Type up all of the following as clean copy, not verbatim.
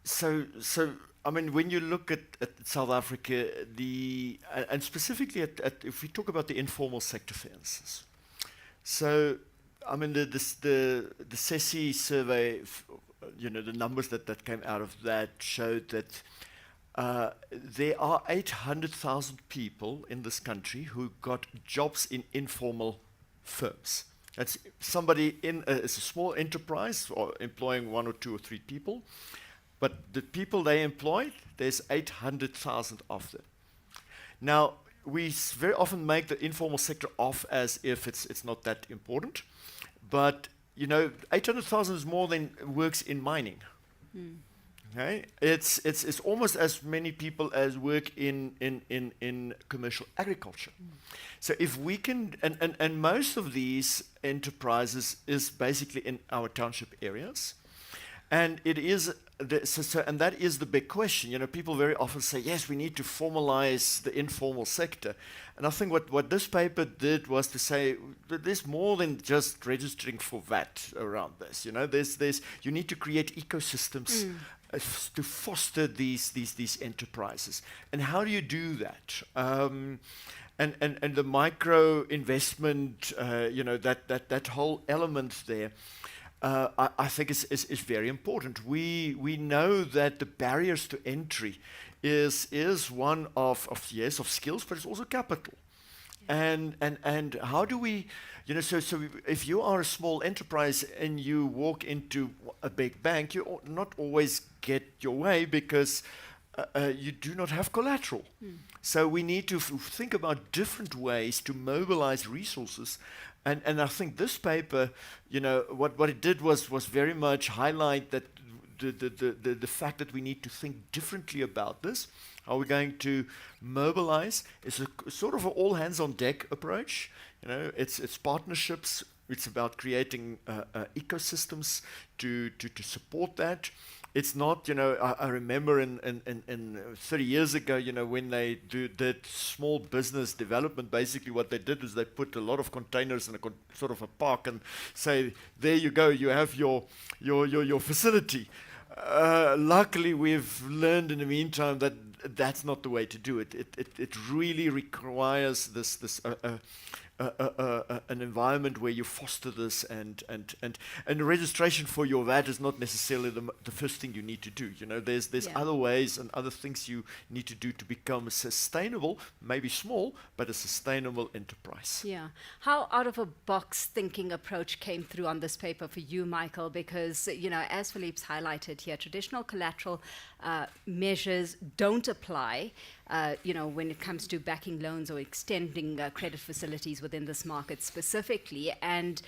So I mean, when you look at South Africa, and specifically if we talk about the informal sector, for instance, so I mean the SESI survey, the numbers that came out of that showed that there are 800,000 people in this country who got jobs in informal firms. That's somebody it's a small enterprise or employing one or two or three people, but the people they employ, there's 800,000 of them. Now, we very often make the informal sector off as if it's not that important, but 800,000 is more than works in mining. Okay, it's almost as many people as work in commercial agriculture. So if we can, and most of these enterprises is basically in our township areas, and it is and that is the big question. People very often say, yes, we need to formalize the informal sector. And I think what this paper did was to say that there's more than just registering for VAT around this. You need to create ecosystems to foster these enterprises. And how do you do that? And the micro investment, that whole element there, I think is very important. We know that the barriers to entry is one of skills, but it's also capital. And how do we, so if you are a small enterprise and you walk into a big bank, you not always get your way because you do not have collateral. So we need to think about different ways to mobilize resources. And I think this paper, what it did was very much highlight that the fact that we need to think differently about this. How we're going to mobilize is a sort of an all hands on deck approach. It's partnerships. It's about creating ecosystems to support that. It's not, I remember in 30 years ago, when they did small business development, basically what they did is they put a lot of containers in a sort of a park and say, there you go, you have your facility. Luckily, we've learned in the meantime that that's not the way to do it. It really requires this an environment where you foster this, and registration for your VAT is not necessarily the first thing you need to do. There's other ways and other things you need to do to become a sustainable, maybe small, but a sustainable enterprise. Yeah. How out of a box thinking approach came through on this paper for you, Michael? Because, as Philippe's highlighted here, traditional collateral measures don't apply, when it comes to backing loans or extending credit facilities within this market specifically. And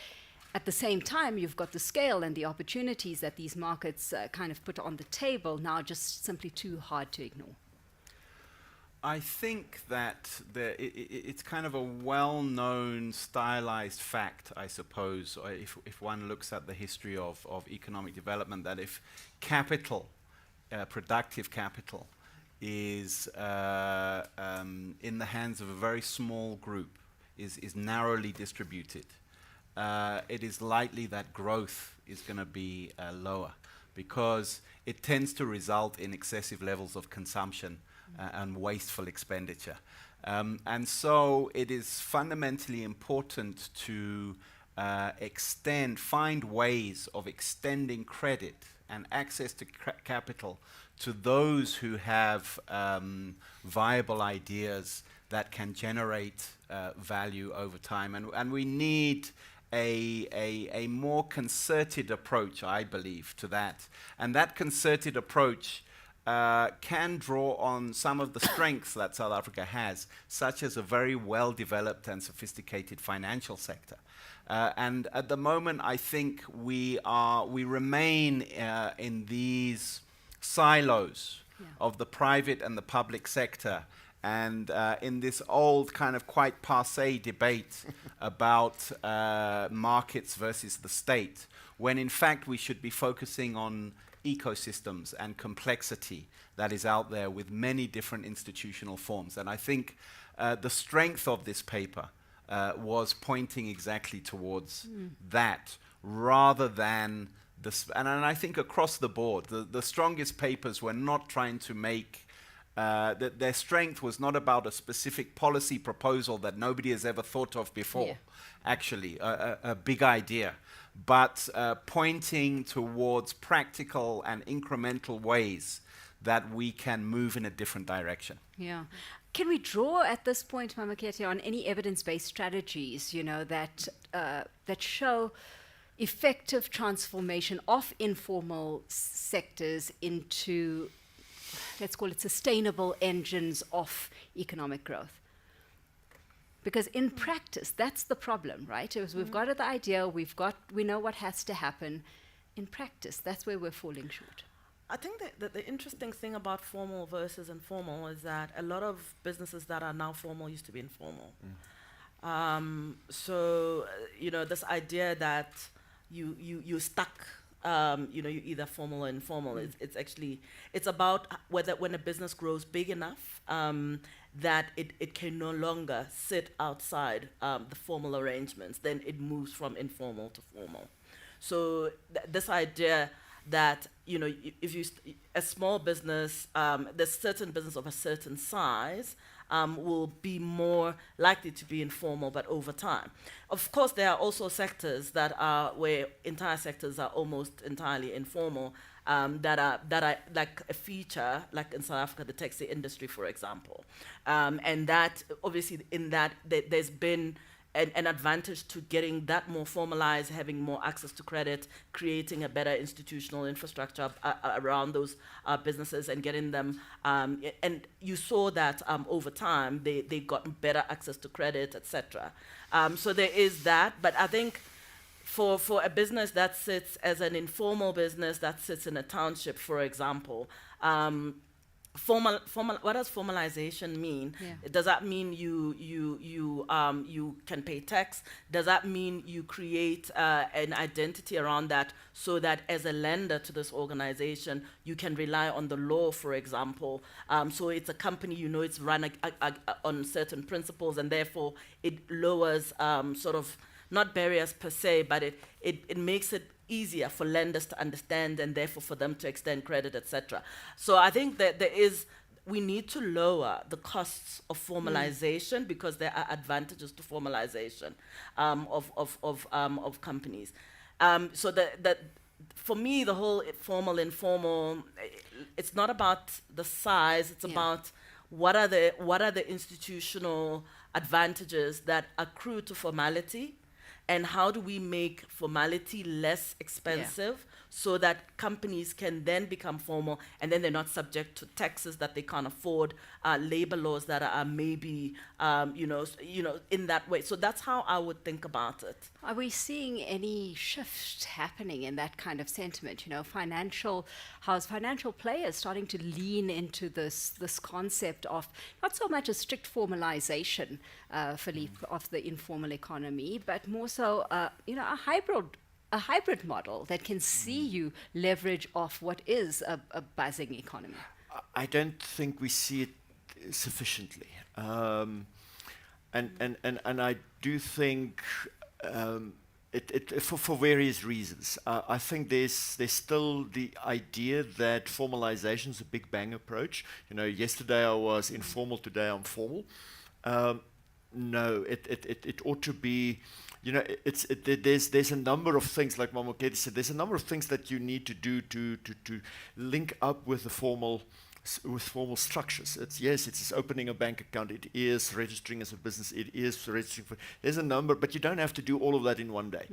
at the same time, you've got the scale and the opportunities that these markets kind of put on the table now just simply too hard to ignore. I think that it's kind of a well-known, stylized fact, I suppose, if one looks at the history of economic development, that if capital, productive capital, is in the hands of a very small group, is narrowly distributed, it is likely that growth is going to be lower, because it tends to result in excessive levels of consumption and wasteful expenditure. And so it is fundamentally important to find ways of extending credit and access to capital to those who have viable ideas that can generate value over time. And we need a more concerted approach, I believe, to that. And that concerted approach can draw on some of the strengths that South Africa has, such as a very well-developed and sophisticated financial sector. And at the moment, I think we remain in these silos of the private and the public sector, and in this old kind of quite passé debate about markets versus the state, when in fact we should be focusing on ecosystems and complexity that is out there with many different institutional forms. And I think the strength of this paper was pointing exactly towards that, rather than and I think across the board, the strongest papers were not trying to make, their strength was not about a specific policy proposal that nobody has ever thought of before, actually, a big idea, but pointing towards practical and incremental ways that we can move in a different direction. Yeah. Can we draw at this point, Mamakete, on any evidence-based strategies, that show effective transformation of informal sectors into, let's call it, sustainable engines of economic growth? Because in practice, that's the problem, right? We've got the idea, we know what has to happen. In practice, that's where we're falling short. I think that the interesting thing about formal versus informal is that a lot of businesses that are now formal used to be informal. This idea that you stuck, you're either formal or informal. It's about whether when a business grows big enough that it can no longer sit outside the formal arrangements, then it moves from informal to formal. So this idea that if a small business, there's certain business of a certain size will be more likely to be informal, but over time. Of course, there are also sectors that are where entire sectors are almost entirely informal, that are like a feature, like in South Africa, the taxi industry, for example, and that obviously in that there's been an advantage to getting that more formalized, having more access to credit, creating a better institutional infrastructure around those businesses and getting them. And you saw that over time, they got better access to credit, etc. So there is that. But I think for a business that sits as an informal business that sits in a township, for example, what does formalization mean? Yeah. Does that mean you can pay tax? Does that mean you create an identity around that so that as a lender to this organization, you can rely on the law, for example? So it's a company, it's run on certain principles, and therefore it lowers sort of, not barriers per se, but it makes it easier for lenders to understand and therefore for them to extend credit, etc. So I think that we need to lower the costs of formalization because there are advantages to formalization of companies. So that for me, the whole formal, informal, it's not about the size, it's about what are the institutional advantages that accrue to formality, and how do we make formality less expensive so that companies can then become formal, and then they're not subject to taxes that they can't afford, labor laws that are maybe, in that way. So that's how I would think about it. Are we seeing any shift happening in that kind of sentiment? How's financial players starting to lean into this concept of not so much a strict formalization, Philippe, of the informal economy, but more so, a hybrid model that can see you leverage off what is a buzzing economy? I don't think we see it sufficiently, and I do think it for various reasons. I think there's still the idea that formalization is a big bang approach. Yesterday I was informal, today I'm formal. No, it ought to be. There's a number of things, like Mamokete said, there's a number of things that you need to do to link up with the formal structures. It's opening a bank account, it is registering as a business, it is registering for. There's a number, but you don't have to do all of that in one day.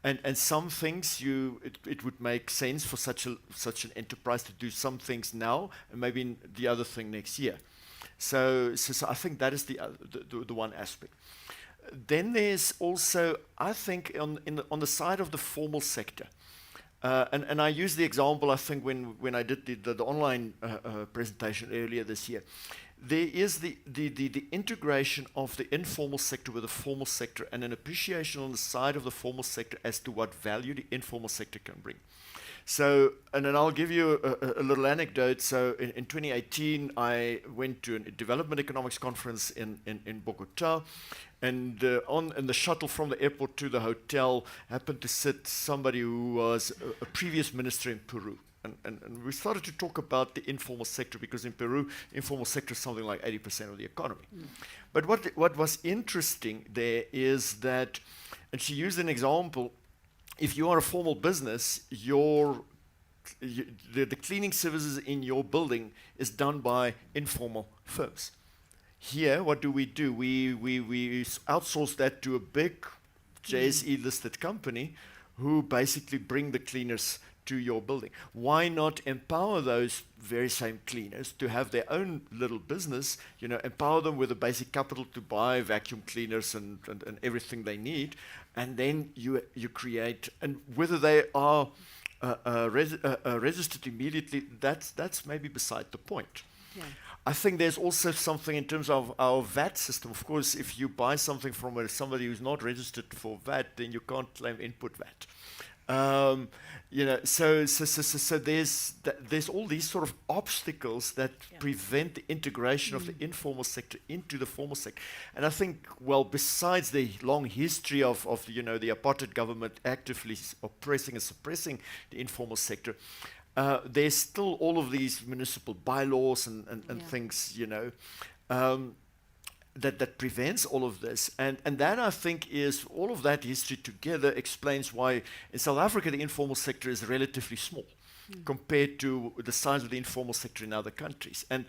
And some things it would make sense for such an enterprise to do some things now, and maybe the other thing next year. So I think that is the one aspect. Then there's also, I think, on the side of the formal sector, and I use the example, I think, when I did the online presentation earlier this year, there is the integration of the informal sector with the formal sector, and an appreciation on the side of the formal sector as to what value the informal sector can bring. So, and then I'll give you a little anecdote. So, in 2018, I went to a development economics conference in Bogota, and in the shuttle from the airport to the hotel happened to sit somebody who was a previous minister in Peru. And we started to talk about the informal sector, because in Peru, informal sector is something like 80% of the economy. But what was interesting there is that, and she used an example, if you are a formal business, the cleaning services in your building is done by informal firms. Here, what do? We outsource that to a big JSE-listed company who basically bring the cleaners to your building. Why not empower those very same cleaners to have their own little business, empower them with the basic capital to buy vacuum cleaners and everything they need, and then you create, and whether they are registered immediately, that's maybe beside the point. Yeah. I think there's also something in terms of our VAT system. Of course, if you buy something from somebody who's not registered for VAT, then you can't claim input VAT. So there's all these sort of obstacles that prevent the integration of the informal sector into the formal sector. And I think, well, besides the long history of the apartheid government actively oppressing and suppressing the informal sector, there's still all of these municipal bylaws and things, that prevents all of this. And that, I think, is all of that history together explains why in South Africa the informal sector is relatively small compared to the size of the informal sector in other countries. And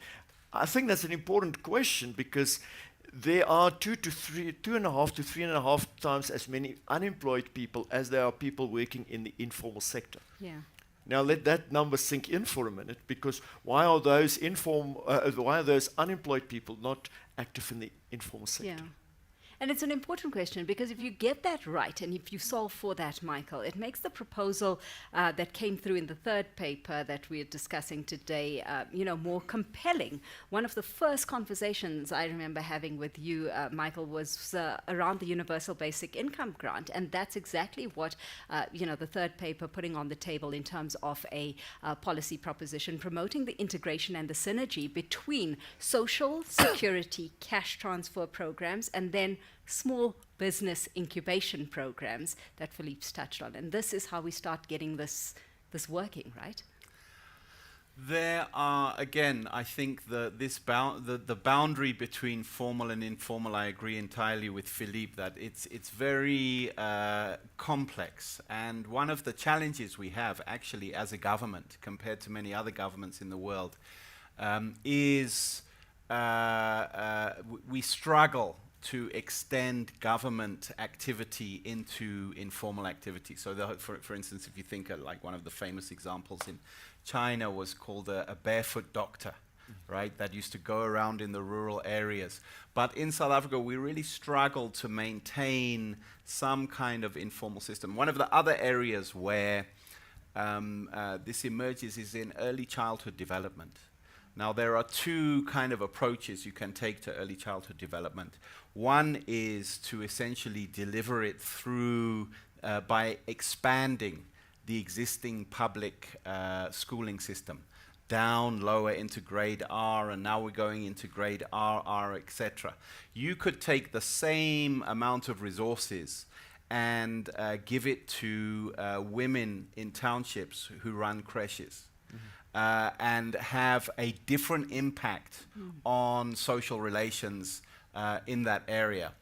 I think that's an important question, because there are 2.5 to 3.5 times as many unemployed people as there are people working in the informal sector. Yeah. Now let that number sink in for a minute, because why are those unemployed people not active in the informal sector? Yeah. And it's an important question, because if you get that right and if you solve for that, Michael, it makes the proposal that came through in the third paper that we're discussing today, more compelling. One of the first conversations I remember having with you, Michael, was around the universal basic income grant. And that's exactly what, the third paper putting on the table in terms of a policy proposition, promoting the integration and the synergy between social security cash transfer programs and then small business incubation programs that Philippe's touched on. And this is how we start getting this working, right? There are, again, I think the boundary between formal and informal, I agree entirely with Philippe that it's very complex. And one of the challenges we have actually as a government compared to many other governments in the world is we struggle to extend government activity into informal activity. So for instance, if you think of like one of the famous examples in China was called a barefoot doctor, right? That used to go around in the rural areas. But in South Africa, we really struggled to maintain some kind of informal system. One of the other areas where this emerges is in early childhood development. Now, there are two kind of approaches you can take to early childhood development. One is to essentially deliver it through by expanding the existing public schooling system down lower into grade R, and now we're going into grade RR, etc. You could take the same amount of resources and give it to women in townships who run creches. And have a different impact on social relations in that area.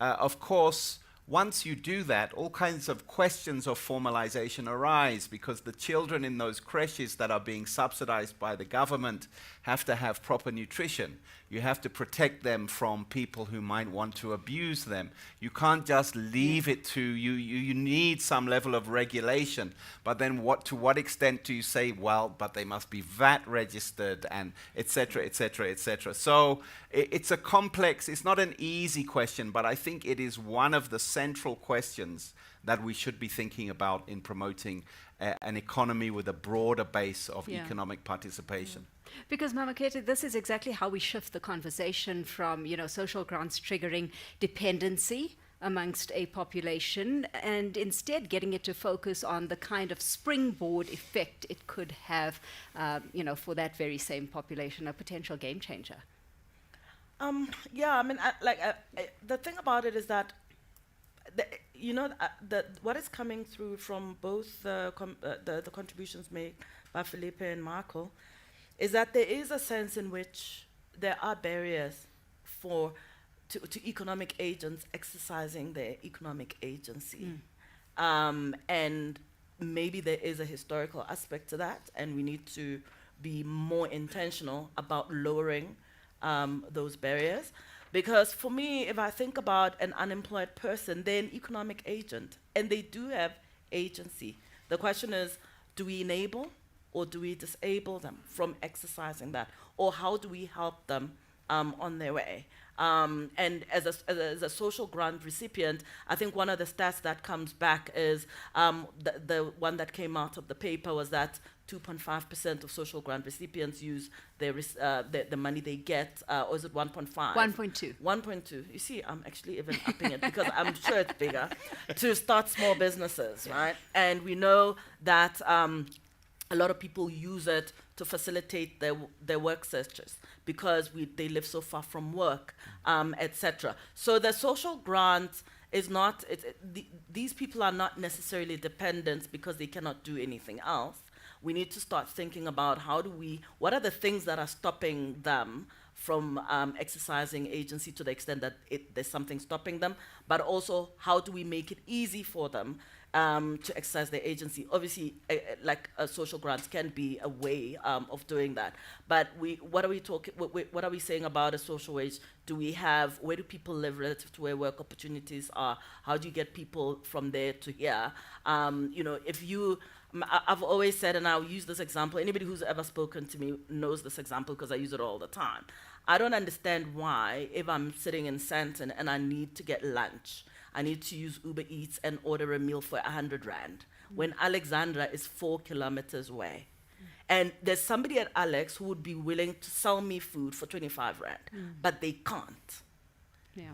Of course, once you do that, all kinds of questions of formalization arise, because the children in those creches that are being subsidized by the government have to have proper nutrition. You have to protect them from people who might want to abuse them. You can't just leave it to you need some level of regulation. But then to what extent do you say, well, but they must be VAT registered and et cetera, et cetera, et cetera. So it's a complex, it's not an easy question, but I think it is one of the central questions that we should be thinking about in promoting an economy with a broader base of economic participation. Because, Mamakete, this is exactly how we shift the conversation from, social grants triggering dependency amongst a population, and instead getting it to focus on the kind of springboard effect it could have, for that very same population, a potential game changer? Yeah, I mean, the thing about it is that, what is coming through from both the contributions made by Felipe and Marco is that there is a sense in which there are barriers to economic agents exercising their economic agency. And maybe there is a historical aspect to that, and we need to be more intentional about lowering those barriers. Because for me, if I think about an unemployed person, they're an economic agent, and they do have agency. The question is, do we enable or do we disable them from exercising that? Or how do we help them on their way? And as a social grant recipient, I think one of the stats that comes back is the one that came out of the paper was that 2.5% of social grant recipients use the money they get, or is it 1.5? 1.2. 1.2. You see, I'm actually even upping it because I'm sure it's bigger, to start small businesses, right? And we know that a lot of people use it to facilitate their work searches because they live so far from work, etc. So the social grant is not, these people are not necessarily dependents because they cannot do anything else. We need to start thinking about what are the things that are stopping them from exercising agency to the extent that there's something stopping them, but also how do we make it easy for them to exercise their agency. Obviously, like social grants can be a way of doing that. But what are we saying about a social wage? Where do people live relative to where work opportunities are? How do you get people from there to here? I've always said, and I'll use this example, anybody who's ever spoken to me knows this example because I use it all the time. I don't understand why, if I'm sitting in Sandton and I need to get lunch, I need to use Uber Eats and order a meal for 100 Rand, when Alexandra is 4 kilometers away. And there's somebody at Alex who would be willing to sell me food for 25 Rand, but they can't. Yeah.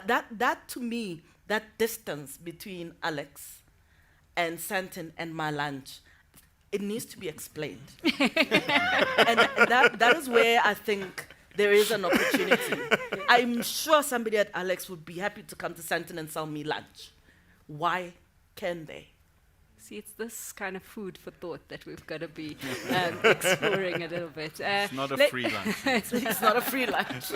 That to me, that distance between Alex and Sandton and my lunch, it needs to be explained. And that is where I think there is an opportunity. I'm sure somebody at Alex would be happy to come to Sandton and sell me lunch. Why can they? See, it's this kind of food for thought that we've got to be exploring a little bit. It's not a free lunch. It's not a free lunch.